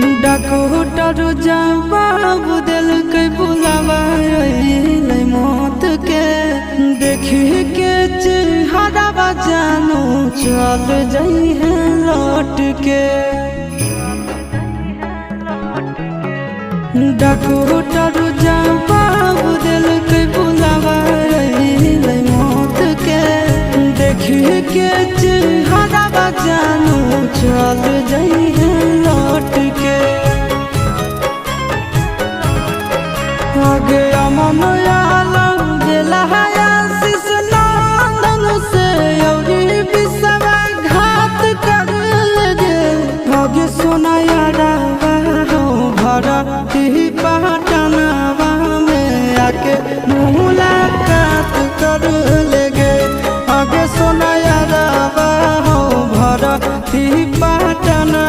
डकोटर जवाब दिल के बुलावा मौत के देखी के चेहरा जानू चल जाई है लौट के। डकोटर जवाब दिल के बुलावा मौत के देखी के चेहरा जानू चल जाई है लौट के। आगे अमन आलम दिला आशीष नंदन से अउरी विश्वासघात कर लगे। आगे सोना यारा हो भरा ही पटनावा में आके मुलाकात कर लगे। आगे सोना यारा हो भरा ही पटना